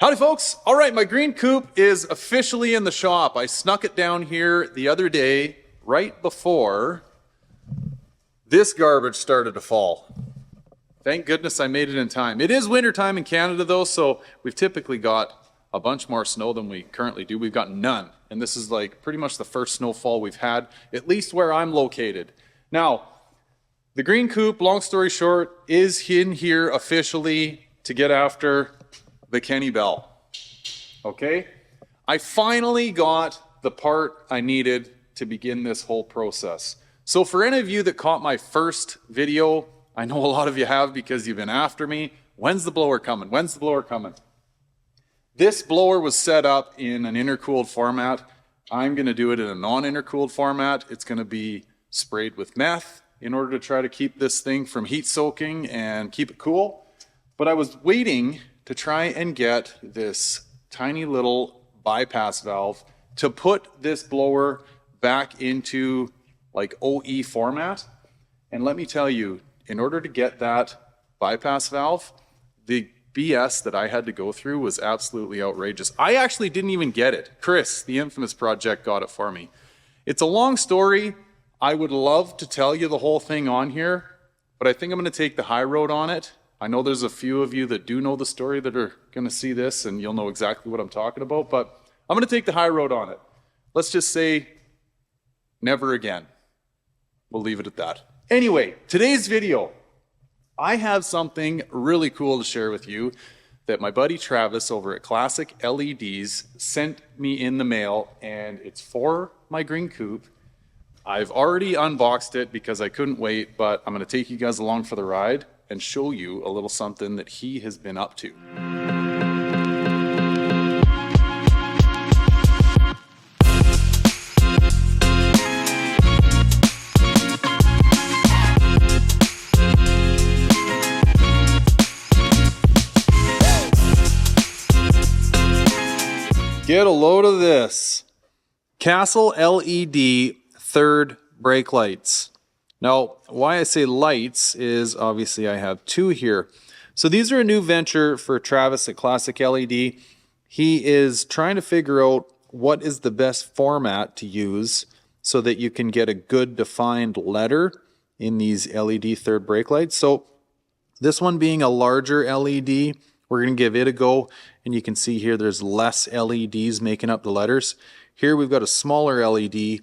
Howdy folks. All right, my green coupe is officially in the shop. I snuck it down here the other day, right before this garbage started to fall. Thank goodness I made it in time. It is winter time in Canada though, so we've typically got a bunch more snow than we currently do. We've got none, and this is like pretty much the first snowfall we've had, at least where I'm located. Now, the green coupe, long story short, is in here officially to get after the Kenny Bell. Okay? I finally got the part I needed to begin this whole process. So for any of you that caught my first video, I know a lot of you have because you've been after me. When's the blower coming? When's the blower coming? This blower was set up in an intercooled format. I'm going to do it in a non-intercooled format. It's going to be sprayed with meth in order to try to keep this thing from heat soaking and keep it cool. But I was waiting to try and get this tiny little bypass valve to put this blower back into like OE format. And let me tell you, in order to get that bypass valve, the BS that I had to go through was absolutely outrageous. I actually didn't even get it. Chris, the infamous project, got it for me. It's a long story. I would love to tell you the whole thing on here, but I think I'm going to take the high road on it. I know there's a few of you that do know the story that are going to see this, and you'll know exactly what I'm talking about, but I'm going to take the high road on it. Let's just say never again. We'll leave it at that. Anyway, today's video, I have something really cool to share with you that my buddy Travis over at Classic LEDs sent me in the mail, and it's for my green coupe. I've already unboxed it because I couldn't wait, but I'm going to take you guys along for the ride and show you a little something that he has been up to. Get a load of this. Castle LED third brake lights. Now, why I say lights is obviously I have two here. So these are a new venture for Travis at Classic LED. He is trying to figure out what is the best format to use so that you can get a good defined letter in these LED third brake lights. So this one being a larger LED, we're going to give it a go. And you can see here there's less LEDs making up the letters. Here we've got a smaller LED,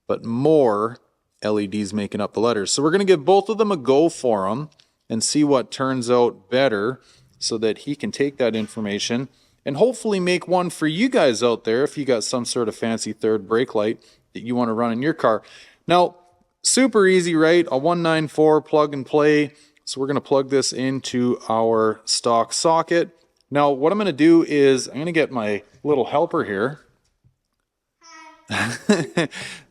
but more LEDs making up the letters. So we're going to give both of them a go for him and see what turns out better so that he can take that information and hopefully make one for you guys out there if you got some sort of fancy third brake light that you want to run in your car. Now, super easy, right? A 194 plug and play. So we're going to plug this into our stock socket. Now, what I'm going to do is I'm going to get my little helper here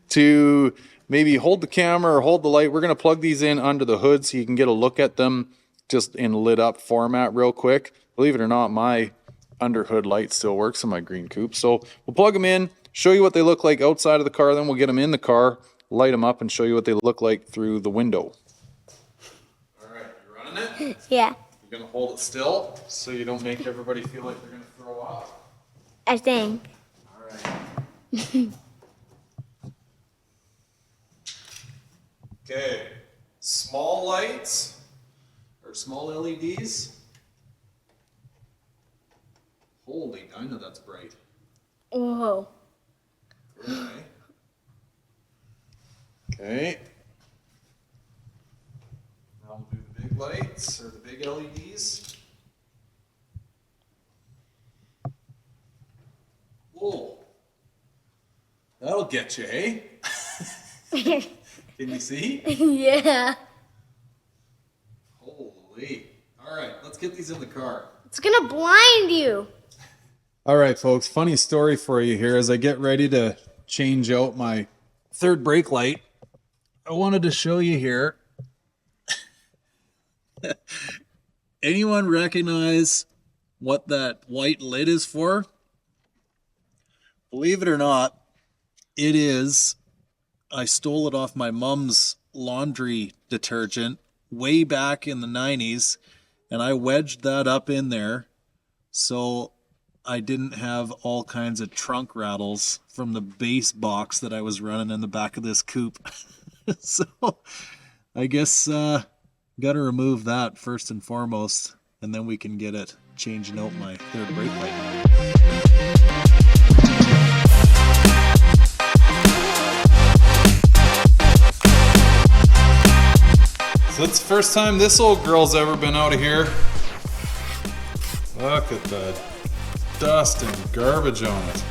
to maybe hold the camera or hold the light. We're going to plug these in under the hood so you can get a look at them just in lit up format real quick. Believe it or not, my under hood light still works in my green coupe. So we'll plug them in, show you what they look like outside of the car, then we'll get them in the car, light them up, and show you what they look like through the window. All right, you running it? Yeah. You're going to hold it still so you don't make everybody feel like they're going to throw up? I think. All right. Okay, small lights, or small LEDs. Holy, I know that's bright. Whoa. Okay. Okay. Now we'll do the big lights, or the big LEDs. Whoa. That'll get you, eh? Can you see? Yeah. Holy. All right, let's get these in the car. It's gonna blind you. All right, folks, funny story for you here. As I get ready to change out my third brake light, I wanted to show you here. Anyone recognize what that white lid is for? Believe it or not, it is. I stole it off my mom's laundry detergent way back in the 90s, and I wedged that up in there. So I didn't have all kinds of trunk rattles from the base box that I was running in the back of this coupe. So I guess got to remove that first and foremost, and then we can get it changing out my third brake light. So it's the first time this old girl's ever been out of here. Look at the dust and garbage on it.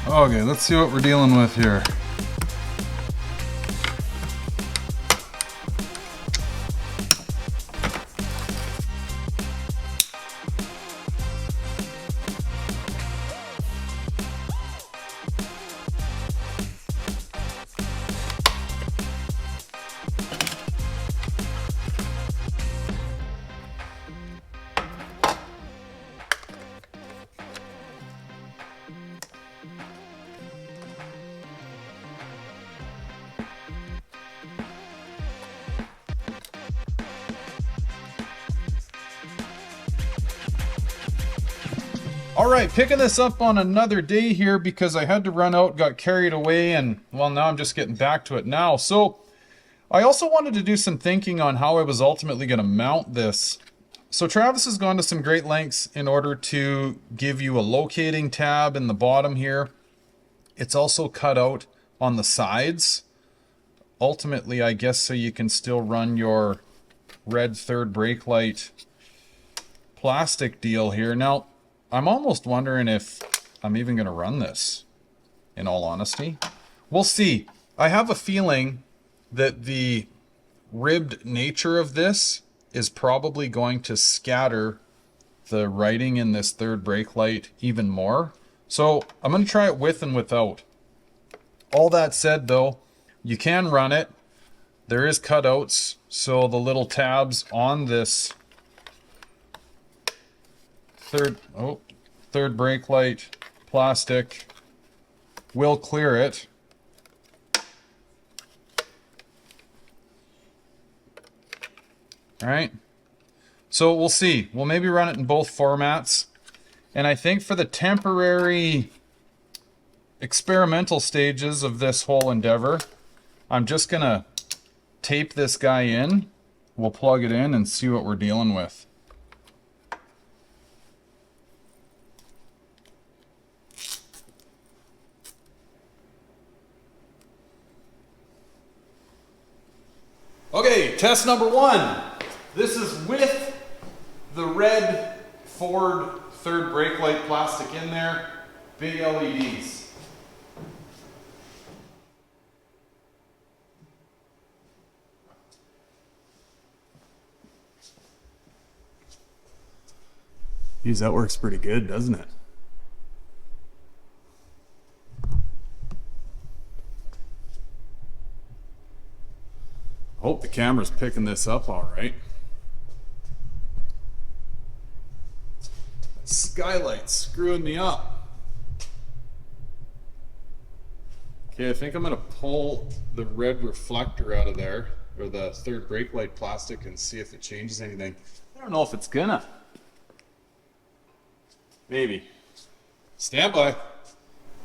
Okay, let's see what we're dealing with here. All right, picking this up on another day here because I had to run out, got carried away, and well, now I'm just getting back to it now. So I also wanted to do some thinking on how I was ultimately going to mount this. So Travis has gone to some great lengths in order to give you a locating tab in the bottom here. It's also cut out on the sides. Ultimately, I guess so you can still run your red third brake light plastic deal here. Now, I'm almost wondering if I'm even going to run this, in all honesty. We'll see. I have a feeling that the ribbed nature of this is probably going to scatter the writing in this third brake light even more. So I'm going to try it with and without. All that said, though, you can run it. There is cutouts, so the little tabs on this third brake light plastic will clear it. All right, so we'll see. We'll maybe run it in both formats, and I think for the temporary experimental stages of this whole endeavor, I'm just gonna tape this guy in. We'll plug it in and see what we're dealing with. Okay, test number one. This is with the red Ford third brake light plastic in there, big LEDs. Geez, that works pretty good, doesn't it? I hope the camera's picking this up all right. That skylight's screwing me up. Okay, I think I'm gonna pull the red reflector out of there, or the third brake light plastic, and see if it changes anything. I don't know if it's gonna. Maybe. Stand by.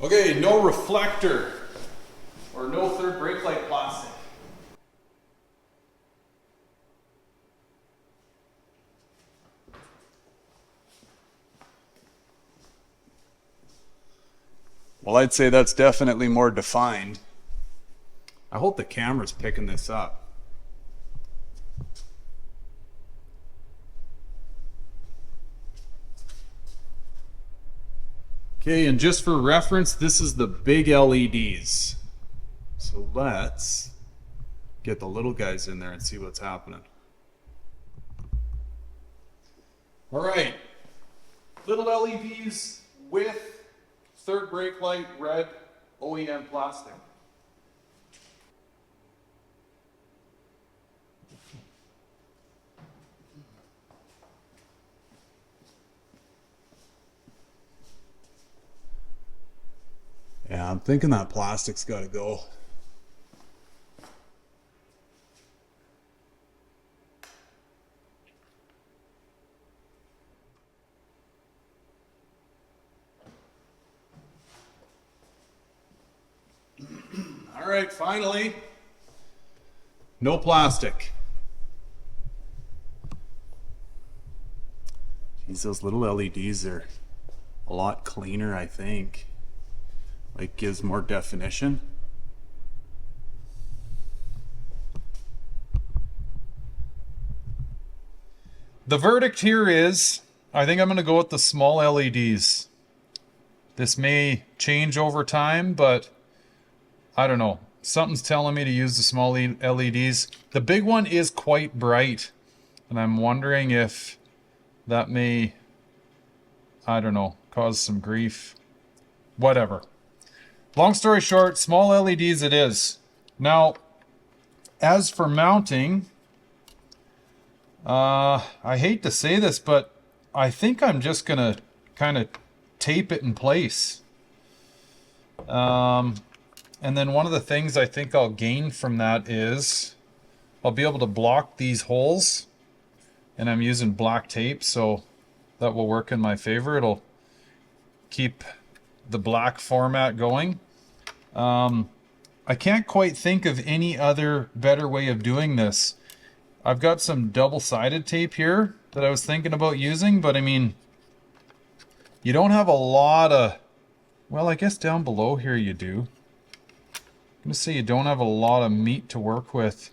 Okay, no reflector, or no third brake light plastic. Well, I'd say that's definitely more defined. I hope the camera's picking this up. Okay, and just for reference, this is the big LEDs. So let's get the little guys in there and see what's happening. All right, little LEDs with third brake light red OEM plastic. Yeah, I'm thinking that plastic's got to go. All right, finally, no plastic. Geez, those little LEDs are a lot cleaner, I think. Like, gives more definition. The verdict here is, I think I'm going to go with the small LEDs. This may change over time, but I don't know. Something's telling me to use the small LEDs. The big one is quite bright, and I'm wondering if that may, I don't know, cause some grief. Whatever. Long story short, small LEDs it is. Now, as for mounting, I hate to say this, but I think I'm just gonna kind of tape it in place. And then one of the things I think I'll gain from that is I'll be able to block these holes, and I'm using black tape, so that will work in my favor. It'll keep the black format going. I can't quite think of any other better way of doing this. I've got some double-sided tape here that I was thinking about using, but I mean, you don't have a lot of, well, I guess down below here you do. I'm going to say you don't have a lot of meat to work with.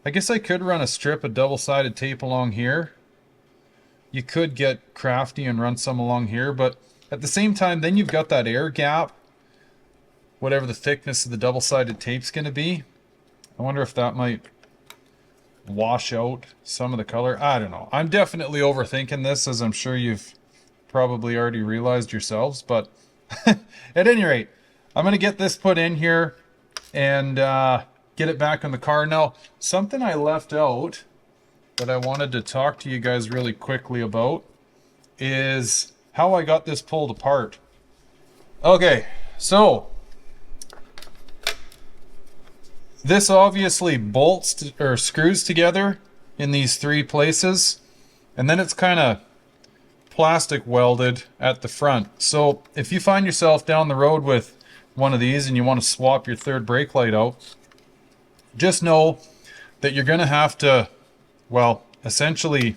I guess I could run a strip of double-sided tape along here. You could get crafty and run some along here, but at the same time, then you've got that air gap, whatever the thickness of the double-sided tape's going to be. I wonder if that might wash out some of the color. I don't know. I'm definitely overthinking this, as I'm sure you've probably already realized yourselves, but at any rate, I'm going to get this put in here and get it back in the car. Now, something I left out that I wanted to talk to you guys really quickly about is how I got this pulled apart. Okay, so this obviously bolts or screws together in these three places, and then it's kind of plastic welded at the front. So if you find yourself down the road with one of these and you want to swap your third brake light out, just know that you're going to have to, well, essentially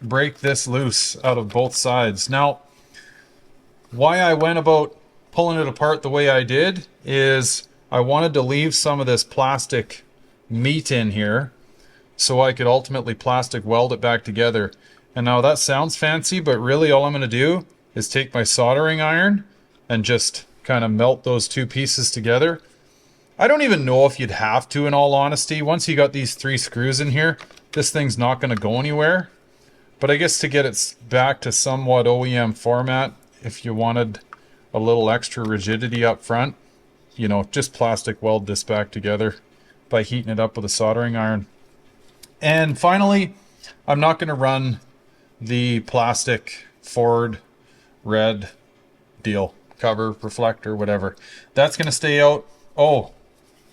break this loose out of both sides. Now, why I went about pulling it apart the way I did is I wanted to leave some of this plastic meat in here so I could ultimately plastic weld it back together. And now that sounds fancy, but really all I'm going to do is take my soldering iron and just kind of melt those two pieces together. I don't even know if you'd have to, in all honesty. Once you got these three screws in here, this thing's not going to go anywhere. But I guess to get it back to somewhat OEM format, if you wanted a little extra rigidity up front, you know, just plastic weld this back together by heating it up with a soldering iron. And finally, I'm not going to run the plastic Ford red deal, cover, reflector, whatever. That's going to stay out. Oh,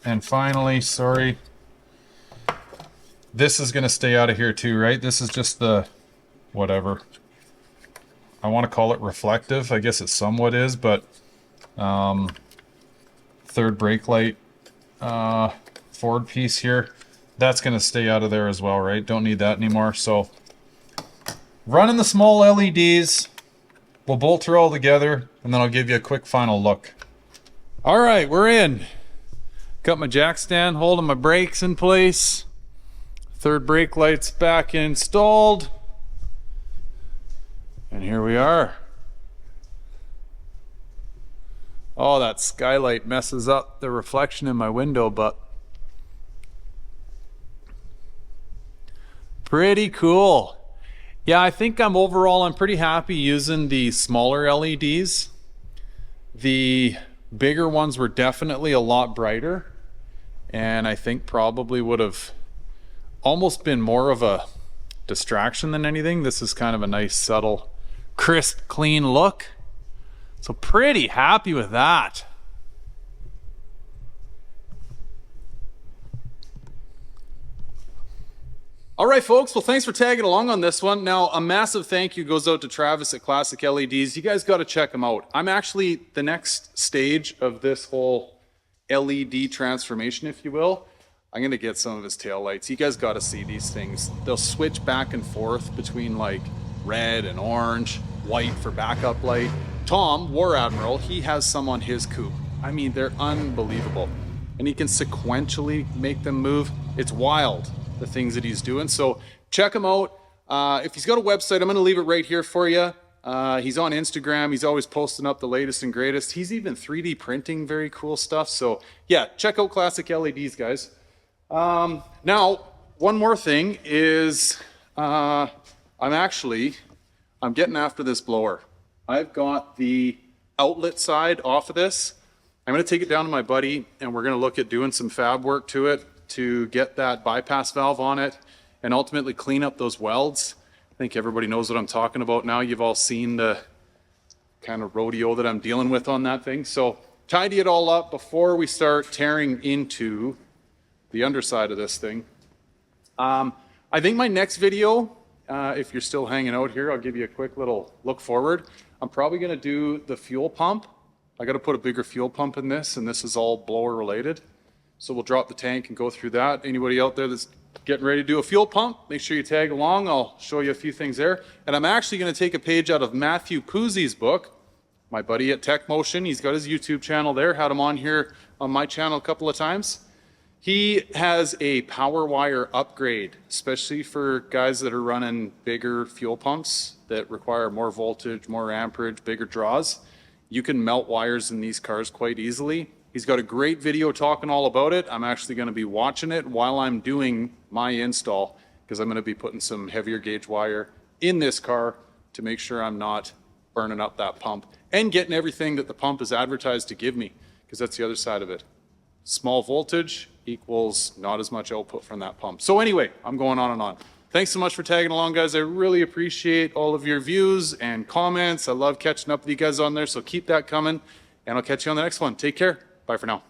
and finally, sorry, this is going to stay out of here too, right? This is just the, whatever. I want to call it reflective. I guess it somewhat is, but third brake light Ford piece here, that's going to stay out of there as well, right? Don't need that anymore. So running the small LEDs, we'll bolt her all together, and then I'll give you a quick final look. All right, we're in. Got my jack stand holding my brakes in place. Third brake light's back installed. And here we are. Oh, that skylight messes up the reflection in my window, but pretty cool. Yeah, I think I'm pretty happy using the smaller LEDs. The bigger ones were definitely a lot brighter, and I think probably would have almost been more of a distraction than anything. This is kind of a nice, subtle, crisp, clean look. So pretty happy with that. All right, folks. Well, thanks for tagging along on this one. Now, a massive thank you goes out to Travis at Classic LEDs. You guys got to check them out. I'm actually the next stage of this whole LED transformation, if you will. I'm gonna get some of his taillights. You guys gotta see these things. They'll switch back and forth between like red and orange, white for backup light. Tom, War Admiral, he has some on his coupe. I mean, they're unbelievable. And he can sequentially make them move. It's wild, the things that he's doing. So check him out. If he's got a website, I'm gonna leave it right here for you. He's on Instagram. He's always posting up the latest and greatest. He's even 3D printing very cool stuff. So yeah, check out Classic LEDs, guys. Now, one more thing is I'm getting after this blower. I've got the outlet side off of this. I'm going to take it down to my buddy and we're going to look at doing some fab work to it to get that bypass valve on it and ultimately clean up those welds. I think everybody knows what I'm talking about now. You've all seen the kind of rodeo that I'm dealing with on that thing. So tidy it all up before we start tearing into the underside of this thing. I think my next video, if you're still hanging out here, I'll give you a quick little look forward. I'm probably gonna do the fuel pump. I gotta put a bigger fuel pump in this, and this is all blower related. So we'll drop the tank and go through that. Anybody out there that's getting ready to do a fuel pump, make sure you tag along. I'll show you a few things there. And I'm actually gonna take a page out of Matthew Puzzi's book, my buddy at Tech Motion. He's got his YouTube channel there, had him on here on my channel a couple of times. He has a power wire upgrade, especially for guys that are running bigger fuel pumps that require more voltage, more amperage, bigger draws. You can melt wires in these cars quite easily. He's got a great video talking all about it. I'm actually going to be watching it while I'm doing my install because I'm going to be putting some heavier gauge wire in this car to make sure I'm not burning up that pump and getting everything that the pump is advertised to give me, because that's the other side of it. Small voltage equals not as much output from that pump. So anyway, I'm going on and on. Thanks so much for tagging along, guys. I really appreciate all of your views and comments. I love catching up with you guys on there, so keep that coming, and I'll catch you on the next one. Take care. Bye for now.